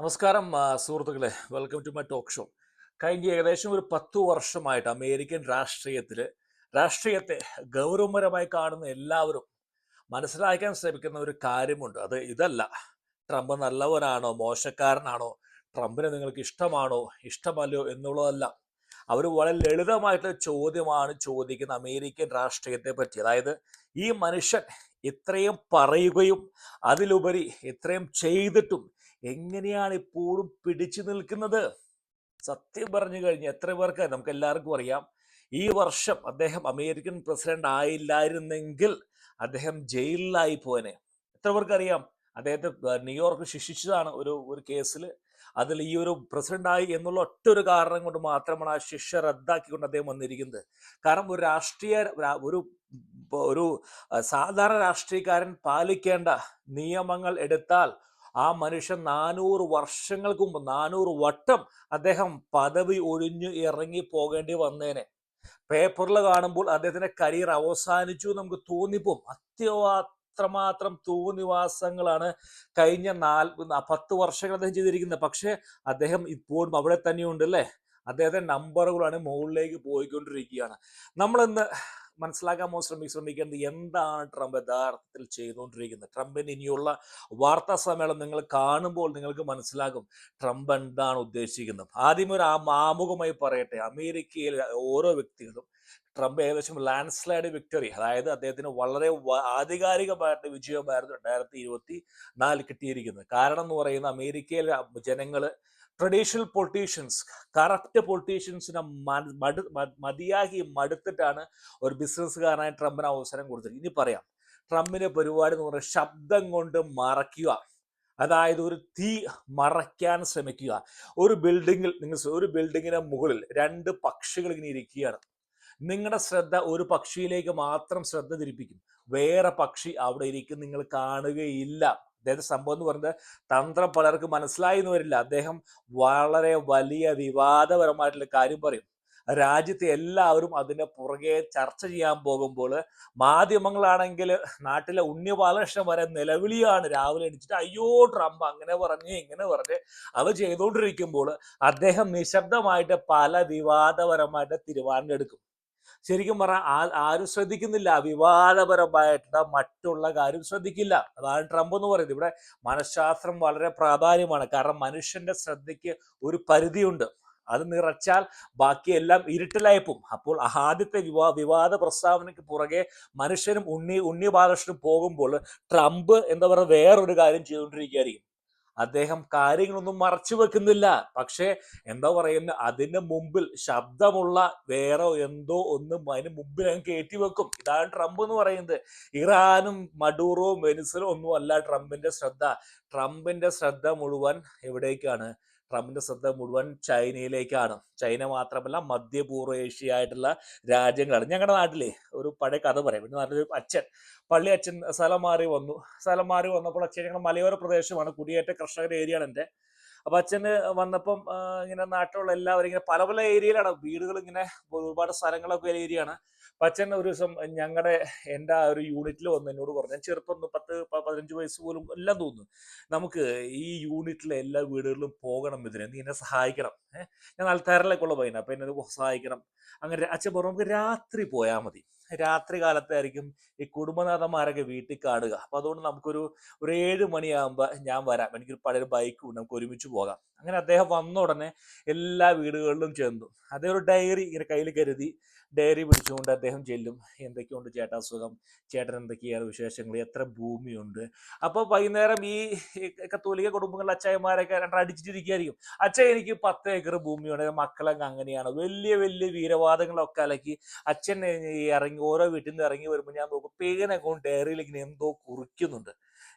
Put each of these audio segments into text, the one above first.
നമസ്കാരം സുഹൃത്തുക്കളെ, welcome to my talk show. കഴിഞ്ഞ ഏകദേശം ഒരു 10 വർഷമായിട്ട് അമേരിക്കൻ രാഷ്ട്രീയത്തെ ഗൗരവപരമായി കാണുന്ന എല്ലാവരും മനസ്സിലാക്കാൻ ശ്രമിക്കുന്ന ഒരു കാര്യമുണ്ട്. അത് ഇതല്ല: ട്രംപ് നല്ലവനാണോ മോശക്കാരനാണോ, ട്രംപിനെ നിങ്ങൾക്ക് ഇഷ്ടമാണോ ഇഷ്ടമല്ലയോ എന്നുള്ളതല്ല. അവർ വളരെ ലളിതമായിട്ടുള്ള ചോദ്യമാണ് ചോദിക്കുന്ന അമേരിക്കൻ രാഷ്ട്രീയത്തെ പറ്റി. അതായത്, ഈ മനുഷ്യൻ ഇത്രയും പറയുകയും അതിലുപരി ഇത്രയും ചെയ്തിട്ടും എങ്ങനെയാണ് ഇപ്പോഴും പിടിച്ചു നിൽക്കുന്നത്? സത്യം പറഞ്ഞു കഴിഞ്ഞാൽ എത്ര പേർക്ക് നമുക്ക് എല്ലാവർക്കും അറിയാം, ഈ വർഷം അദ്ദേഹം അമേരിക്കൻ പ്രസിഡന്റ് ആയില്ലായിരുന്നെങ്കിൽ അദ്ദേഹം ജയിലിലായി പോയനെ. എത്ര പേർക്ക് അറിയാം? അദ്ദേഹത്തെ ന്യൂയോർക്ക് ശിക്ഷിച്ചതാണ് ഒരു ഒരു കേസിൽ. അതിൽ ഈ ഒരു പ്രസിഡന്റായി എന്നുള്ള ഒറ്റ ഒരു കാരണം കൊണ്ട് മാത്രമാണ് ആ ശിക്ഷ റദ്ദാക്കിക്കൊണ്ട് അദ്ദേഹം വന്നിരിക്കുന്നത്. കാരണം ഒരു ഒരു സാധാരണ രാഷ്ട്രീയക്കാരൻ പാലിക്കേണ്ട നിയമങ്ങൾ എടുത്താൽ ആ മനുഷ്യൻ 400 വർഷങ്ങൾക്ക് മുമ്പ് 400 വട്ടം അദ്ദേഹം പദവി ഒഴിഞ്ഞു ഇറങ്ങി പോകേണ്ടി വന്നേനെ. പേപ്പറിൽ കാണുമ്പോൾ അദ്ദേഹത്തിന്റെ കരിയർ അവസാനിച്ചു നമുക്ക് തോന്നിപ്പോവും. അത്രമാത്രം തോന്നിവാസങ്ങളാണ് കഴിഞ്ഞ 10 വർഷങ്ങൾ അദ്ദേഹം ചെയ്തിരിക്കുന്നത്. പക്ഷെ അദ്ദേഹം ഇപ്പോഴും അവിടെ തന്നെയുണ്ട് അല്ലേ? അദ്ദേഹത്തിന്റെ നമ്പറുകളാണ് മുകളിലേക്ക് പോയിക്കൊണ്ടിരിക്കുകയാണ്. നമ്മളിന്ന് മനസ്സിലാക്കാൻ ശ്രമിക്കേണ്ടത് എന്താണ് ട്രംപ് യഥാർത്ഥത്തിൽ ചെയ്തുകൊണ്ടിരിക്കുന്നത്. ട്രംപിന് ഇനിയുള്ള വാർത്താ സമ്മേളനം നിങ്ങൾ കാണുമ്പോൾ നിങ്ങൾക്ക് മനസ്സിലാകും ട്രംപ് എന്താണ് ഉദ്ദേശിക്കുന്നത്. ആദ്യം ഒരു ആമുഖമായി പറയട്ടെ, അമേരിക്കയിലെ ഓരോ വ്യക്തികളും ട്രംപ് ഏകദേശം ലാൻഡ്സ്ലൈഡ് വിക്ടറി, അതായത് അദ്ദേഹത്തിന് വളരെ ആധികാരികമായിട്ട് വിജയമായിരുന്നു 2024 കിട്ടിയിരിക്കുന്നത്. കാരണം എന്ന് പറയുന്നത്, അമേരിക്കയിലെ ജനങ്ങൾ ട്രഡീഷണൽ പൊളിറ്റീഷ്യൻസ്, കറപ്റ്റ് പൊളിറ്റീഷ്യൻസിനെ മതിയാക്കി മടുത്തിട്ടാണ് ഒരു ബിസിനസ്സുകാരനായ ട്രംപിന് അവസരം കൊടുത്തത്. ഇനി പറയാം, ട്രംപിന്റെ പരിപാടി എന്ന് പറയുന്നത് ശബ്ദം കൊണ്ട് മറയ്ക്കുക. അതായത് ഒരു തീ മറയ്ക്കാൻ ശ്രമിക്കുക. ഒരു ബിൽഡിങ്ങിന്റെ മുകളിൽ 2 പക്ഷികൾ ഇങ്ങനെ ഇരിക്കുകയാണ്. നിങ്ങളുടെ ശ്രദ്ധ ഒരു പക്ഷിയിലേക്ക് മാത്രം ശ്രദ്ധ തിരിപ്പിക്കും, വേറെ പക്ഷി അവിടെ ഇരിക്കും നിങ്ങൾ കാണുകയില്ല. അദ്ദേഹത്തെ സംഭവം എന്ന് പറയുന്നത് തന്ത്രം പലർക്കും മനസ്സിലായി എന്ന് വരില്ല. അദ്ദേഹം വളരെ വലിയ വിവാദപരമായിട്ടുള്ള കാര്യം പറയും. രാജ്യത്തെ എല്ലാവരും അതിന്റെ പുറകെ ചർച്ച ചെയ്യാൻ പോകുമ്പോൾ മാധ്യമങ്ങളാണെങ്കിൽ നാട്ടിലെ ഉണ്ണി ബാലകൃഷ്ണൻ വരെ നിലവിളിയാണ്. രാവിലെ എണീച്ചിട്ട് അയ്യോ ട്രംപ് അങ്ങനെ പറഞ്ഞ് ഇങ്ങനെ പറഞ്ഞ് അത് ചെയ്തുകൊണ്ടിരിക്കുമ്പോൾ അദ്ദേഹം നിശബ്ദമായിട്ട് പല വിവാദപരമായിട്ട് തീരുമാനം എടുക്കും. ശരിക്കും പറഞ്ഞാൽ ആരും ശ്രദ്ധിക്കുന്നില്ല, വിവാദപരമായിട്ടുള്ള മറ്റുള്ള കാര്യം ശ്രദ്ധിക്കില്ല. അതാണ് ട്രംപ് എന്ന് പറയുന്നത്. ഇവിടെ മനഃശാസ്ത്രം വളരെ പ്രാധാന്യമാണ്. കാരണം മനുഷ്യന്റെ ശ്രദ്ധയ്ക്ക് ഒരു പരിധിയുണ്ട്. അത് നിറച്ചാൽ ബാക്കിയെല്ലാം ഇരുട്ടിലായിപ്പും. അപ്പോൾ ആദ്യത്തെ വിവാദ പ്രസ്താവനയ്ക്ക് പുറകെ മനുഷ്യനും ഉണ്ണി ബാലകൃഷ്ണനും പോകുമ്പോൾ ട്രംപ് എന്താ പറയുക വേറൊരു കാര്യം ചെയ്തുകൊണ്ടിരിക്കുകയായിരിക്കും. അദ്ദേഹം കാര്യങ്ങളൊന്നും മറച്ചു വെക്കുന്നില്ല. പക്ഷേ എന്താ പറയുന്നത്, അതിന്റെ മുമ്പിൽ ശബ്ദമുള്ള വേറെ എന്തോ ഒന്നും അതിന് മുമ്പിൽ അങ്ങ് കയറ്റി വെക്കും. ഇതാണ് ട്രംപ് എന്ന് പറയുന്നത്. ഇറാനും മഡൂറോവും വെനിസലും ഒന്നും അല്ല ട്രംപിന്റെ ശ്രദ്ധ മുഴുവൻ എവിടേക്കാണ്? ട്രംപിന്റെ ശ്രദ്ധ മുഴുവൻ ചൈനയിലേക്കാണ്. ചൈന മാത്രമല്ല, മധ്യപൂർവ്വ ഏഷ്യ ആയിട്ടുള്ള രാജ്യങ്ങളാണ്. ഞങ്ങളുടെ നാട്ടിലെ ഒരു പഴയ കഥ പറയാം. എൻ്റെ നാട്ടിലൊരു പള്ളി അച്ഛൻ സ്ഥലം മാറി വന്നപ്പോൾ അച്ഛൻ, ഞങ്ങൾ മലയോര പ്രദേശമാണ്, കുടിയേറ്റ കർഷകരുടെ ഏരിയയാണ് എൻ്റെ. അപ്പൊ അച്ഛന് വന്നപ്പം ഇങ്ങനെ നാട്ടിലുള്ള എല്ലാവരും ഇങ്ങനെ പല പല ഏരിയയിലാണ് വീടുകൾ, ഇങ്ങനെ ഒരുപാട് സ്ഥലങ്ങളൊക്കെ ഏരിയയാണ്. അപ്പൊ അച്ഛൻ ഒരു ദിവസം എൻ്റെ ആ ഒരു യൂണിറ്റിൽ വന്ന് എന്നോട് പറഞ്ഞു, ഞാൻ ചെറുപ്പം 10-15 വയസ്സ് പോലും എല്ലാം തോന്നുന്നു, നമുക്ക് ഈ യൂണിറ്റിലെ എല്ലാ വീടുകളിലും പോകണം, നീ എന്നെ സഹായിക്കണം. ഞാൻ അൽത്താരയിലേക്കുള്ള പയ്യന, അപ്പൊ എന്നെ സഹായിക്കണം. അങ്ങനെ അച്ഛൻ പറഞ്ഞു, നമുക്ക് രാത്രി പോയാൽ മതി, രാത്രി കാലത്തായിരിക്കും ഈ കുടുംബനാഥന്മാരൊക്കെ വീട്ടിൽ കാണുക. അപ്പൊ അതുകൊണ്ട് ഒരു 7 മണിയാകുമ്പോൾ ഞാൻ വരാം, എനിക്കൊരു പഴയൊരു ബൈക്ക് ഉണ്ട്, നമുക്ക് ഒരുമിച്ച് പോകാം. അങ്ങനെ അദ്ദേഹം വന്ന ഉടനെ എല്ലാ വീടുകളിലും ചെന്നു. അദ്ദേഹം ഒരു ഡയറി ഇങ്ങനെ കയ്യിൽ കരുതി, ഡയറി പിടിച്ചുകൊണ്ട് അദ്ദേഹം ചെല്ലും. എന്തൊക്കെയുണ്ട് ചേട്ടാ സുഖം, ചേട്ടൻ എന്തൊക്കെയാണ് വിശേഷങ്ങൾ, എത്ര ഭൂമിയുണ്ട്. അപ്പോൾ വൈകുന്നേരം ഈ കത്തോലിക്ക കുടുംബങ്ങളിലെ അച്ചായന്മാരൊക്കെ അടിച്ചിട്ടിരിക്കുകയായിരിക്കും. അച്ഛൻ എനിക്ക് 10 ഏക്കർ ഭൂമിയുണ്ട്, മക്കളൊക്കെ അങ്ങനെയാണ്, വലിയ വലിയ വീരവാദങ്ങളൊക്കെ അലക്കി അച്ഛൻ ഇറങ്ങി ഓരോ വീട്ടിൽ നിന്ന് ഇറങ്ങി വരുമ്പോൾ ഞാൻ നോക്കും പേന കൊണ്ട് ഡയറിയിൽ ഇങ്ങനെ എന്തോ കുറിക്കുന്നുണ്ട്.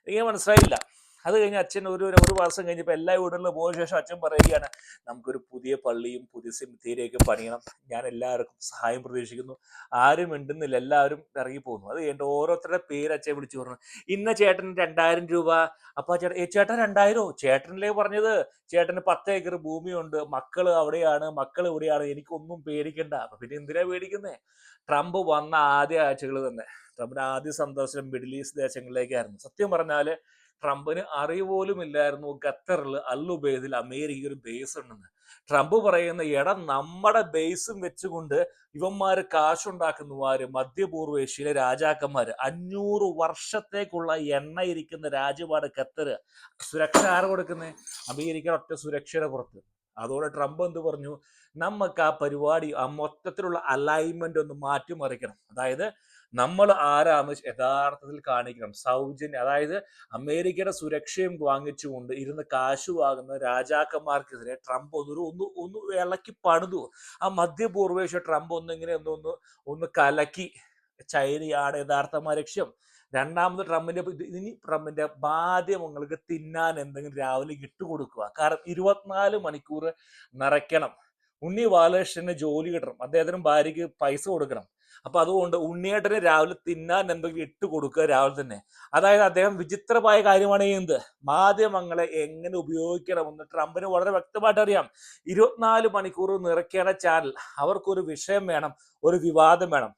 എനിക്ക് മനസ്സിലായില്ല. അത് കഴിഞ്ഞ് അച്ഛൻ ഒരു വർഷം കഴിഞ്ഞപ്പോൾ എല്ലാ വീടുകളിലും പോയ ശേഷം അച്ഛൻ പറയുകയാണ്, നമുക്കൊരു പുതിയ പള്ളിയും പുതിയ സെമിത്തേരിയൊക്കെ പണിയണം, ഞാൻ എല്ലാവർക്കും സഹായം പ്രതീക്ഷിക്കുന്നു. ആരും മിണ്ടുന്നില്ല, എല്ലാവരും ഇറങ്ങി പോകുന്നു. അത് കഴിഞ്ഞിട്ട് ഓരോരുത്തരുടെ പേര് അച്ഛൻ വിളിച്ചു പറഞ്ഞു, ഇന്ന ചേട്ടൻ 2000 രൂപ. അപ്പൊ ചേട്ടൻ 2000? ചേട്ടനിലേ പറഞ്ഞത്, ചേട്ടന് 10 ഏക്കർ ഭൂമിയുണ്ട്, മക്കൾ ഇവിടെയാണ്, എനിക്കൊന്നും പേടിക്കണ്ട. അപ്പൊ പിന്നെ എന്തിനാ പേടിക്കുന്നേ? ട്രംപ് വന്ന ആദ്യ ആഴ്ചകൾ തന്നെ ട്രംപിന്റെ ആദ്യ സന്ദർശനം മിഡിൽ ഈസ്റ്റ് ദേശങ്ങളിലേക്കായിരുന്നു. സത്യം പറഞ്ഞാല് ട്രംപിന് അറിയുപോലും ഇല്ലായിരുന്നു ഖത്തറിൽ അൽ ഉബൈദിൽ അമേരിക്ക ഒരു ബേസ് ഉണ്ടെന്ന്. ട്രംപ് പറയുന്ന നമ്മുടെ ബേസും വെച്ചുകൊണ്ട് ഇവന്മാര് കാശുണ്ടാക്കുന്നു. ആര്? മധ്യപൂർവേഷ്യയിലെ രാജാക്കന്മാര്. 500 വർഷത്തേക്കുള്ള എണ്ണ ഇരിക്കുന്ന രാജ്യമാണ് ഖത്തർ. സുരക്ഷ ആര് കൊടുക്കുന്നത്? അമേരിക്ക ഒറ്റ സുരക്ഷയുടെ പുറത്ത്. അതോടെ ട്രംപ് എന്ത് പറഞ്ഞു? നമുക്ക് ആ പരിപാടി, ആ മൊത്തത്തിലുള്ള അലൈൻമെന്റ് ഒന്ന് മാറ്റിമറിക്കണം. അതായത് നമ്മൾ ആരാന്ന് യഥാർത്ഥത്തിൽ കാണിക്കണം. സൗജന്യം, അതായത് അമേരിക്കയുടെ സുരക്ഷയും വാങ്ങിച്ചുകൊണ്ട് ഇരുന്ന് കാശ് വാങ്ങുന്ന രാജാക്കന്മാർക്കെതിരെ ട്രംപ് ഒന്ന് ഇളക്കി പണിതു. ആ മധ്യപൂർവേഷ്യ ട്രംപ് ഒന്ന് കലക്കി. ചൈനയാണ് യഥാർത്ഥമായ ലക്ഷ്യം. രണ്ടാമത് ട്രംപിന്റെ മാധ്യമങ്ങൾക്ക് തിന്നാൻ എന്തെങ്കിലും രാവിലെ ഇട്ടുകൊടുക്കുക. കാരണം 24 മണിക്കൂർ നിറയ്ക്കണം. ഉണ്ണി ബാലകൃഷ്ണന് ജോലി കിട്ടണം, അദ്ദേഹത്തിനും ഭാര്യയ്ക്ക് പൈസ കൊടുക്കണം. അപ്പൊ അതുകൊണ്ട് ഉണ്ണിയേട്ടന് രാവിലെ തിന്നാൻ എന്തെങ്കിലും ഇട്ട് കൊടുക്കുക രാവിലെ തന്നെ. അതായത് അദ്ദേഹം വിചിത്രമായ കാര്യമാണ് ചെയ്യുന്നത്. മാധ്യമങ്ങളെ എങ്ങനെ ഉപയോഗിക്കണമെന്ന് ട്രംപിന് വളരെ വ്യക്തമായിട്ട് അറിയാം. 24 മണിക്കൂർ നിറയ്ക്കേണ്ട ചാനൽ, അവർക്കൊരു വിഷയം വേണം, ഒരു വിവാദം വേണം.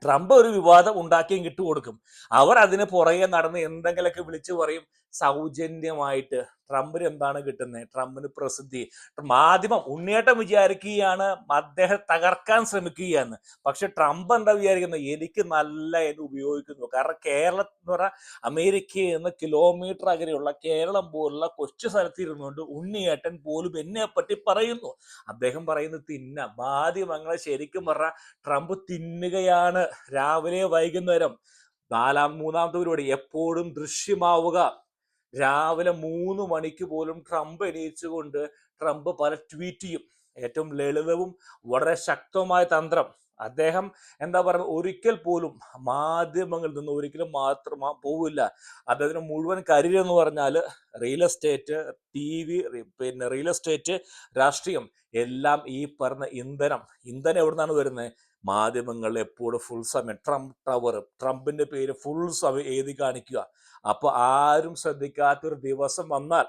ട്രംപ് ഒരു വിവാദം ഉണ്ടാക്കിയും കിട്ടുകൊടുക്കും. അവർ അതിന് പുറകെ നടന്ന് എന്തെങ്കിലുമൊക്കെ വിളിച്ചു പറയും സൗജന്യമായിട്ട്. ട്രംപിന് എന്താണ് കിട്ടുന്നത്? ട്രംപിന് പ്രസിദ്ധി. മാധ്യമം ഉണ്ണിയേട്ടൻ വിചാരിക്കുകയാണ് അദ്ദേഹം തകർക്കാൻ ശ്രമിക്കുകയാണ്. പക്ഷെ ട്രംപ് എന്താ വിചാരിക്കുന്നത്? എനിക്ക് നല്ല എന്ന് ഉപയോഗിക്കുന്നു. കാരണം കേരളം എന്ന് പറഞ്ഞാൽ അമേരിക്കയിൽ നിന്ന് കിലോമീറ്റർ അകലെയുള്ള കേരളം പോലുള്ള കൊച്ചു സ്ഥലത്തിരുന്നുകൊണ്ട് ഉണ്ണിയേട്ടൻ പോലും എന്നെ പറ്റി പറയുന്നു. അദ്ദേഹം പറയുന്നത് മാധ്യമങ്ങളെ ശരിക്കും പറഞ്ഞാൽ ട്രംപ് തിന്നുകയാണ് രാവിലെ വൈകുന്നേരം. മൂന്നാമത്തെ പരിപാടി എപ്പോഴും ദൃശ്യമാവുക. രാവിലെ 3 മണിക്ക് പോലും ട്രംപ് എണീച്ചുകൊണ്ട് ട്രംപ് പല ട്വീറ്റ് ചെയ്യും. ഏറ്റവും ലളിതവും വളരെ ശക്തവുമായ തന്ത്രം. അദ്ദേഹം എന്താ പറയുക, ഒരിക്കൽ പോലും മാധ്യമങ്ങളിൽ നിന്ന് ഒരിക്കലും മാത്രം പോവില്ല. അദ്ദേഹത്തിന് മുഴുവൻ കരിയർ എന്ന് പറഞ്ഞാൽ റിയൽ എസ്റ്റേറ്റ്, TV, പിന്നെ റിയൽ എസ്റ്റേറ്റ്, രാഷ്ട്രീയം എല്ലാം ഈ പറഞ്ഞ ഇന്ധനം എവിടെ നിന്നാണ് വരുന്നത്? മാധ്യമങ്ങൾ എപ്പോഴും ഫുൾ സമയം ട്രംപ് ടവർ, ട്രംപിന്റെ പേര് ഫുൾ സമയം എഴുതി കാണിക്കുക. അപ്പൊ ആരും ശ്രദ്ധിക്കാത്തൊരു ദിവസം വന്നാൽ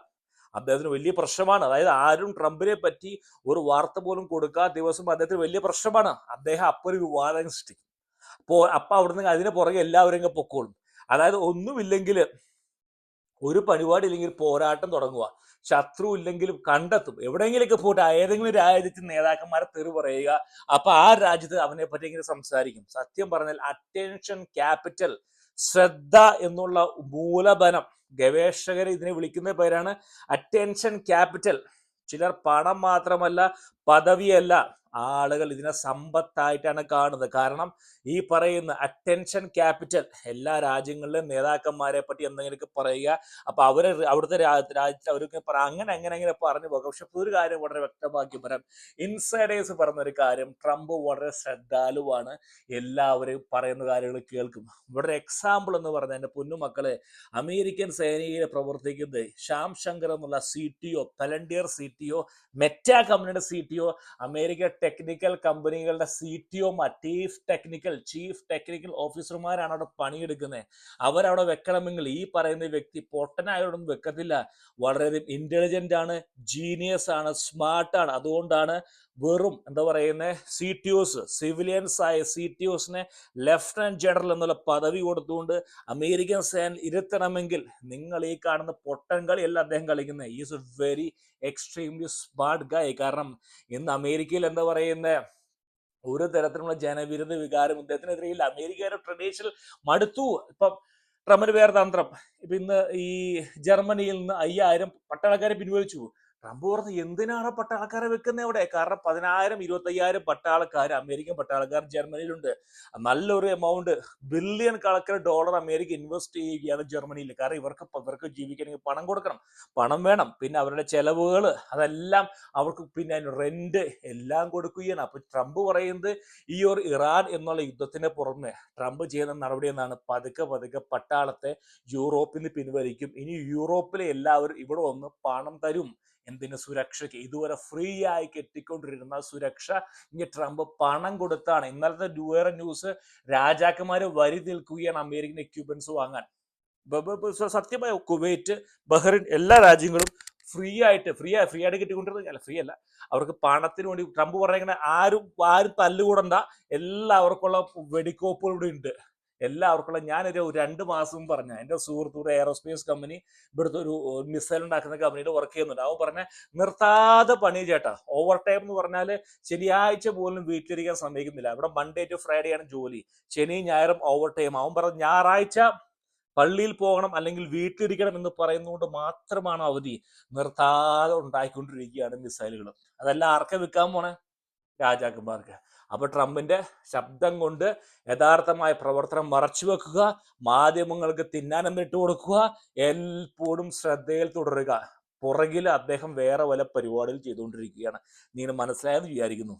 അദ്ദേഹത്തിന് വലിയ പ്രശ്നമാണ്. അതായത് ആരും ട്രംപിനെ പറ്റി ഒരു വാർത്ത പോലും കൊടുക്കാത്ത ദിവസം അദ്ദേഹത്തിന് വലിയ പ്രശ്നമാണ്. അദ്ദേഹം അപ്പൊ ഒരു വിവാദം സൃഷ്ടിക്കും. അപ്പൊ അവിടുന്ന് അതിന് പുറകെ എല്ലാവരും പൊക്കോളും. അതായത് ഒന്നുമില്ലെങ്കിൽ, ഒരു പരിപാടി ഇല്ലെങ്കിൽ പോരാട്ടം തുടങ്ങുക. ശത്രു ഇല്ലെങ്കിലും കണ്ടെത്തും. എവിടെയെങ്കിലൊക്കെ പോയിട്ട് ഏതെങ്കിലും രാജ്യത്തെ നേതാക്കന്മാരെ തെറി പറയുക. അപ്പൊ ആ രാജ്യത്ത് അവനെ പറ്റി ഇങ്ങനെ സംസാരിക്കും. സത്യം പറഞ്ഞാൽ അറ്റൻഷൻ ക്യാപിറ്റൽ, ശ്രദ്ധ എന്നുള്ള മൂലധനം, ഗവേഷകർ ഇതിനെ വിളിക്കുന്ന പേരാണ് അറ്റൻഷൻ ക്യാപിറ്റൽ. ചിലർ പണം മാത്രമല്ല, പദവിയല്ല, ആളുകൾ ഇതിനെ സമ്പത്തായിട്ടാണ് കാണുന്നത്. കാരണം ഈ പറയുന്ന അറ്റൻഷൻ ക്യാപിറ്റൽ എല്ലാ രാജ്യങ്ങളിലെ നേതാക്കന്മാരെ പറ്റി എന്തെങ്കിലുമൊക്കെ പറയുക. അപ്പൊ അവിടുത്തെ രാജ്യത്ത് അവർക്ക് അങ്ങനെ പറഞ്ഞു പോകാം. പക്ഷെ ഒരു കാര്യം വളരെ വ്യക്തമാക്കി പറയാം. ഇൻസൈഡേഴ്സ് പറഞ്ഞൊരു കാര്യം, ട്രംപ് വളരെ ശ്രദ്ധാലുവാണ്, എല്ലാവരും പറയുന്ന കാര്യങ്ങൾ കേൾക്കും. ഇവിടെ ഒരു എക്സാമ്പിൾ എന്ന് പറഞ്ഞാൽ, എൻ്റെ പൊന്നുമക്കളെ, അമേരിക്കൻ സേനയിൽ പ്രവർത്തിക്കുന്നത് ശ്യാം ശങ്കർ എന്നുള്ള CTO, പലണ്ടിയർ CTO, മെറ്റ കമ്പനിയുടെ CTO, അമേരിക്ക ടെക്നിക്കൽ കമ്പനികളുടെ CTO, ചീഫ് ടെക്നിക്കൽ ഓഫീസർമാരാണ് അവിടെ പണിയെടുക്കുന്നത്. അവരവിടെ വെക്കണമെങ്കിൽ ഈ പറയുന്ന വ്യക്തി പൊട്ടനായോടൊന്നും വെക്കത്തില്ല. വളരെയധികം ഇന്റലിജന്റ് ആണ്, ജീനിയസ് ആണ്, സ്മാർട്ടാണ്. അതുകൊണ്ടാണ് വെറും എന്താ പറയുന്നത് CTOs, സിവിലിയൻസ് ആയ CTOസിനെ ലെഫ്റ്റനന്റ് ജനറൽ എന്നുള്ള പദവി കൊടുത്തുകൊണ്ട് അമേരിക്കൻ സേന ഇരുത്തണമെങ്കിൽ നിങ്ങൾ ഈ കാണുന്ന പൊട്ടൻ കളിയല്ല അദ്ദേഹം കളിക്കുന്നത്. Is a very extremely smart guy. കാരണം ഇന്ന് അമേരിക്കയിൽ എന്താ പറയുന്നത്, ഒരു തരത്തിലുള്ള ജനവിരുദ്ധ വികാരം ഇദ്ദേഹത്തിനെതിരെ ഇല്ല. അമേരിക്കയുടെ ട്രഡീഷണൽ മടുത്തു. ഇപ്പം ട്രംപിന് വേറെ തന്ത്രം. ഇപ്പൊ ഇന്ന് ഈ ജർമ്മനിയിൽ നിന്ന് 5000 പട്ടാളക്കാരെ പിൻവലിച്ചു. ട്രംപ് പറഞ്ഞു എന്തിനാണ് പട്ടാളക്കാരെ വെക്കുന്നത് അവിടെ? കാരണം 10,000 25,000 പട്ടാളക്കാർ, അമേരിക്കൻ പട്ടാളക്കാർ ജർമ്മനിയിലുണ്ട്. നല്ലൊരു എമൗണ്ട്, ബില്യൺ കണക്കിന് ഡോളർ അമേരിക്ക ഇൻവെസ്റ്റ് ചെയ്യുകയാണ് ജർമ്മനിയിൽ. കാരണം ഇവർക്ക് ജീവിക്കണമെങ്കിൽ പണം കൊടുക്കണം, പണം വേണം. പിന്നെ അവരുടെ ചെലവുകൾ അതെല്ലാം അവർക്ക്, പിന്നെ റെന്റ് എല്ലാം കൊടുക്കുകയാണ്. അപ്പൊ ട്രംപ് പറയുന്നത് ഈ ഒരു ഇറാൻ എന്നുള്ള യുദ്ധത്തിന് പുറമെ ട്രംപ് ചെയ്യുന്ന നടപടി എന്നാണ്, പതുക്കെ പട്ടാളത്തെ യൂറോപ്പിൽ നിന്ന് പിൻവലിക്കും. ഇനി യൂറോപ്പിലെ എല്ലാവരും ഇവിടെ വന്ന് പണം തരും. എന്തിന്? സുരക്ഷയ്ക്ക്. ഇതുവരെ ഫ്രീ ആയി കെട്ടിക്കൊണ്ടിരുന്ന സുരക്ഷ ഇനി ട്രംപ് പണം കൊടുത്താണ്. ഇന്നലത്തെ വേറെ ന്യൂസ്, രാജാക്കന്മാര് വരി നിൽക്കുകയാണ് അമേരിക്കൻ എക്യുപ്മെന്റ്സ് വാങ്ങാൻ. സത്യമായ കുവൈറ്റ്, ബഹ്റിൻ എല്ലാ രാജ്യങ്ങളും ഫ്രീ ആയിട്ട് കിട്ടിക്കൊണ്ടിരുന്ന, ഫ്രീ അല്ല, അവർക്ക് പണത്തിന് വേണ്ടി ട്രംപ് പറയുന്നത് ആരും തല്ലുകൂടണ്ട, എല്ലാവർക്കുള്ള വെടിക്കോപ്പുകൾ ഇവിടെ ഉണ്ട്. എല്ലാവർക്കുള്ള ഞാനൊരു 2 മാസം പറഞ്ഞ എൻ്റെ സുഹൃത്തൂടെ എയറോസ്പേസ് കമ്പനി ഇവിടുത്തെ ഒരു മിസൈൽ ഉണ്ടാക്കുന്ന കമ്പനിയിൽ വർക്ക് ചെയ്യുന്നുണ്ട്. അവൻ പറഞ്ഞ നിർത്താതെ പണി ചേട്ടാ. ഓവർ ടൈം എന്ന് പറഞ്ഞാൽ ശനിയാഴ്ച പോലും വീട്ടിലിരിക്കാൻ സമ്മതിക്കുന്നില്ല. ഇവിടെ മൺഡേ ടു ഫ്രൈഡേ ആണ് ജോലി, ശനിയും ഞായറും ഓവർ ടൈം. അവൻ പറഞ്ഞ ഞായറാഴ്ച പള്ളിയിൽ പോകണം അല്ലെങ്കിൽ വീട്ടിലിരിക്കണം എന്ന് പറയുന്നതുകൊണ്ട് മാത്രമാണ് അവധി. നിർത്താതെ ഉണ്ടായിക്കൊണ്ടിരിക്കുകയാണ് മിസൈലുകൾ. അതെല്ലാം ആർക്കെ വിൽക്കാൻ പോണേ? രാജാക്കന്മാർക്ക്. അപ്പൊ ട്രംപിന്റെ ശബ്ദം കൊണ്ട് യഥാർത്ഥമായ പ്രവർത്തനം മറച്ചു വെക്കുക, മാധ്യമങ്ങൾക്ക് തിന്നാനം ഇട്ട് കൊടുക്കുക, എപ്പോഴും ശ്രദ്ധയിൽ തുടരുക. പുറകിൽ അദ്ദേഹം വേറെ വല്ല പരിപാടികൾ ചെയ്തുകൊണ്ടിരിക്കുകയാണ്. നിങ്ങൾ മനസ്സിലായെന്ന് വിചാരിക്കുന്നു.